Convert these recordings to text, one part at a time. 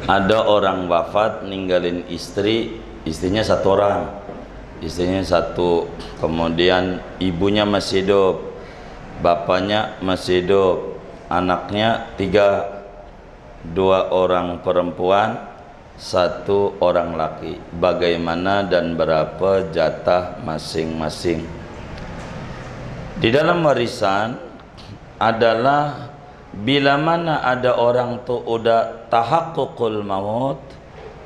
Ada orang wafat ninggalin istri, istrinya satu orang, istrinya satu, kemudian ibunya masih hidup, bapaknya masih hidup, anaknya tiga, dua orang perempuan, satu orang laki. Bagaimana dan berapa jatah masing-masing? Di dalam warisan adalah bila mana ada orang tu udah tahaqqul maut,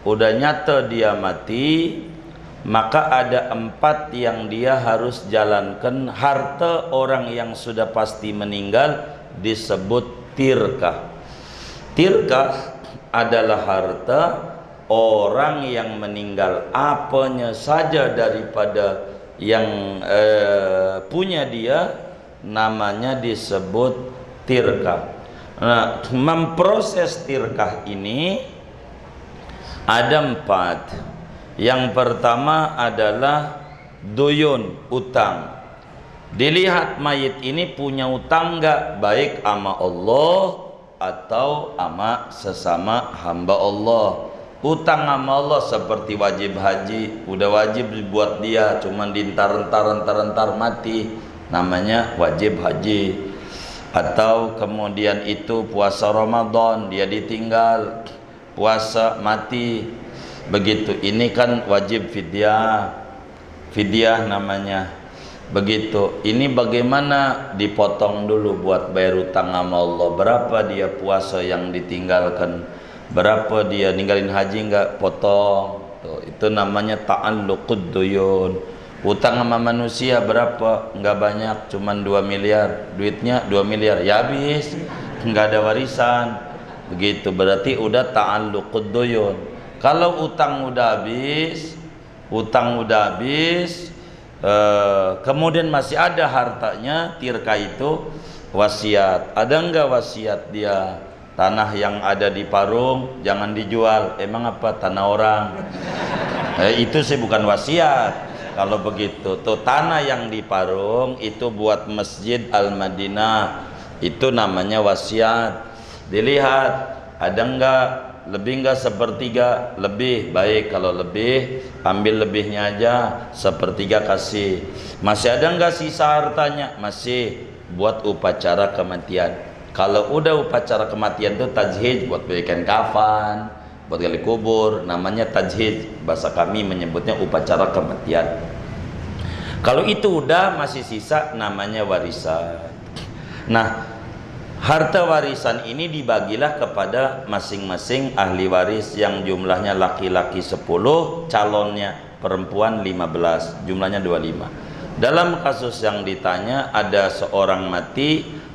udah nyata dia mati, maka ada 4 yang dia harus jalankan. Harta orang yang sudah pasti meninggal disebut tirkah. Tirkah adalah harta orang yang meninggal, apanya saja daripada yang punya dia, namanya disebut tirkah. Nah, memproses tirkah ini ada 4. Yang pertama adalah duyun, utang. Dilihat mayit ini punya utang enggak, baik sama Allah atau sama sesama hamba Allah. Utang sama Allah seperti wajib haji, udah wajib dibuat dia, cuman entar mati, namanya wajib haji. Atau kemudian itu puasa Ramadan, dia ditinggal puasa mati, begitu, ini kan wajib fidyah, fidyah namanya. Begitu, ini bagaimana? Dipotong dulu buat bayar utang sama Allah. Berapa dia puasa yang ditinggalkan, berapa dia ninggalin haji enggak, potong. Tuh, itu namanya ta'alluqud duyun. Utang sama manusia berapa? Enggak banyak, cuman 2 miliar. Duitnya 2 miliar, ya habis, enggak ada warisan. Begitu, berarti udah ta'alluqud duyun. Kalau utang udah habis, kemudian masih ada hartanya, tirkah itu wasiat. Ada enggak wasiat dia? Tanah yang ada di Parung jangan dijual. Emang apa? Tanah orang. Itu sih bukan wasiat. Kalau begitu, tuh tanah yang di Parung itu buat Masjid Al-Madinah, itu namanya wasiat. Dilihat ada enggak, lebih enggak sepertiga, lebih baik. Kalau lebih, ambil lebihnya aja, sepertiga kasih. Masih ada enggak sisa hartanya? Masih, buat upacara kematian. Kalau udah upacara kematian itu tajhid, buat berikan kafan, buat gali kubur, namanya tajhid. Bahasa kami menyebutnya upacara kematian. Kalau itu udah masih sisa, namanya warisan. Nah, harta warisan ini dibagilah kepada masing-masing ahli waris yang jumlahnya laki-laki 10, calonnya perempuan 15, jumlahnya 25. Dalam kasus yang ditanya, ada seorang mati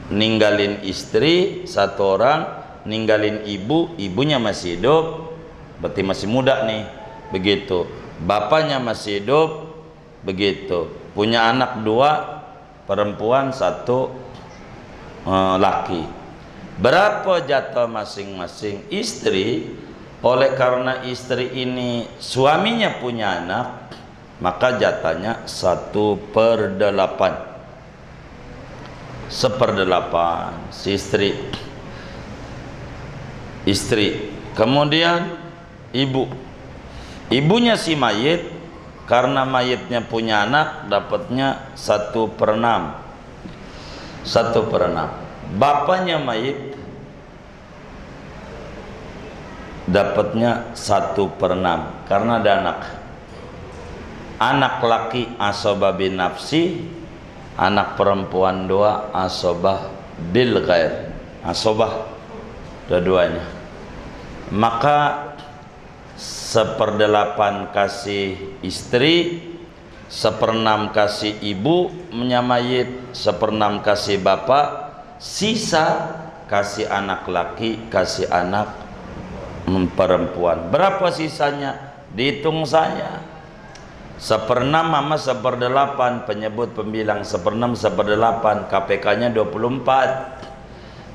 ninggalin istri 1 orang, ninggalin ibu, ibunya masih hidup, berarti masih muda nih, begitu. Bapaknya masih hidup, begitu. Punya anak 2, perempuan 1, laki. Berapa jatah masing-masing? Istri, oleh karena istri ini suaminya punya anak, maka jatahnya 1/8. 1/8 si istri. Kemudian ibunya si mayit, karena mayitnya punya anak, dapatnya 1/6. 1/6. Bapaknya mayit dapatnya 1/6 karena ada anak laki asobah bin nafsi, anak perempuan 2 asobah bil ghair, asobah dua-duanya. Maka 1/8 kasih istri, 1/6 kasih ibu menyamait, 1/6 kasih bapak, sisa kasih anak laki, kasih anak perempuan. Berapa sisanya? Dihitung saya. 1/6 sama 1/8, penyebut pembilang 1/6 1/8, KPK-nya 24.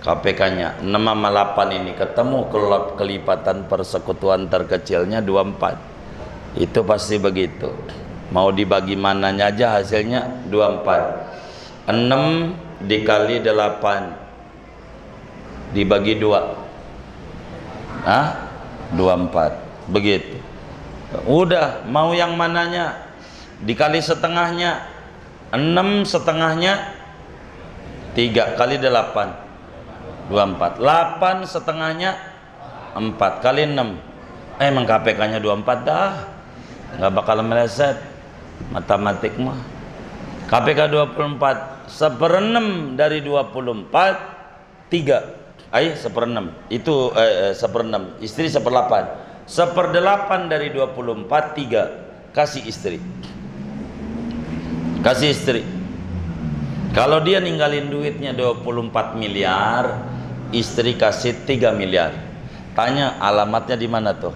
KPK-nya 6 sama 8 ini ketemu, kelipatan persekutuan terkecilnya 24. Itu pasti begitu. Mau dibagi mananya aja hasilnya 24. 6 dikali 8 dibagi 2. 24. Begitu. Udah, mau yang mananya? Dikali setengahnya 6, setengahnya 3 kali 8 24. 8 setengahnya 4 kali 6. Emang KPK nya 24 dah, nggak bakal meleset matematik mah. KPK 24, 1/6 dari 24 3. Ay, 1/6 itu 1/6, istri 1/8. 1/8 dari 24 3. Kasih istri. Kasih istri. Kalau dia ninggalin duitnya 24 miliar, istri kasih 3 miliar. Tanya alamatnya di mana tuh?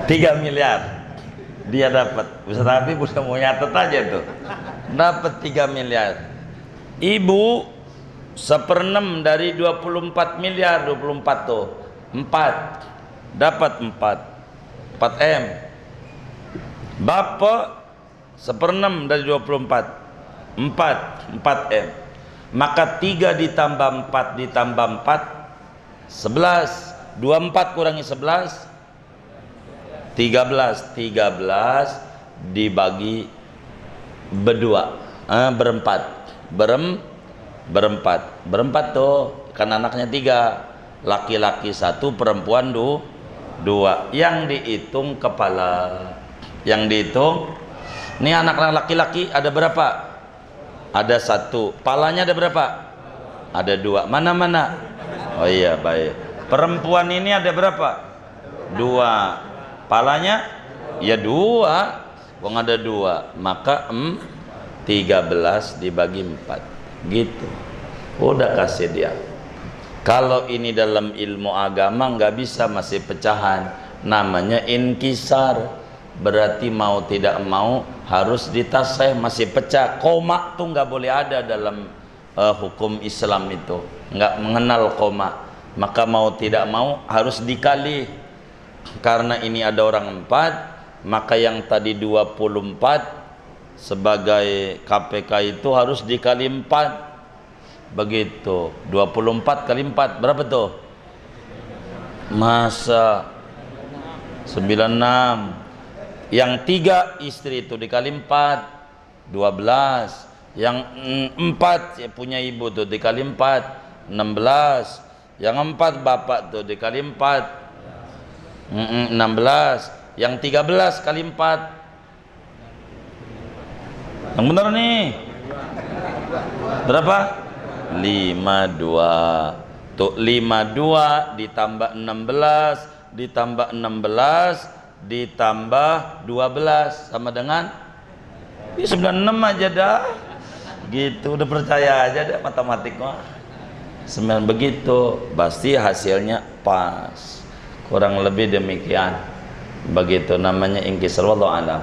Tiga miliar dia dapat. Ustaz Habib udah mau nyatet aja tuh. Dapat 3 miliar. Ibu 1/6 dari 24 miliar. 24 tuh 4. Dapat 4 M. Bapak 1/6 dari 24 4 M. Maka 3 ditambah 4 ditambah 4 11. 24 kurangi 11 13. 13 dibagi berdua, berempat. Berempat tuh kan anaknya 3, laki-laki 1, perempuan 2. Yang dihitung kepala, yang dihitung nih anak laki-laki ada berapa? Ada 1. Palanya ada berapa? Ada 2. Mana? Oh iya, baik. Perempuan ini ada berapa? 2. Palanya ya 2. Wong ada 2, maka 13 dibagi 4 gitu. Udah kasih dia. Kalau ini dalam ilmu agama nggak bisa, masih pecahan, namanya inkisar. Berarti mau tidak mau harus ditasih, masih pecah. Koma tuh nggak boleh ada dalam hukum Islam, itu nggak mengenal koma. Maka mau tidak mau harus dikali. Karena ini ada orang 4, maka yang tadi 24 sebagai KPK itu harus dikali 4. Begitu. 24 kali 4 berapa tuh? Masa 96. Yang 3 istri itu dikali 4 12. Yang 4 punya ibu tuh dikali 4 16. Yang 4 bapak tuh dikali 4 16. Yang 13 kali 4 yang benar nih berapa? 52. Tuh 52 ditambah 16 ditambah 16 ditambah 12 sama dengan 96 aja dah. Gitu, udah percaya aja deh matematik mah. 9 begitu, pasti hasilnya pas. Kurang lebih demikian. Begitu namanya inkisar, wallahu a'lam.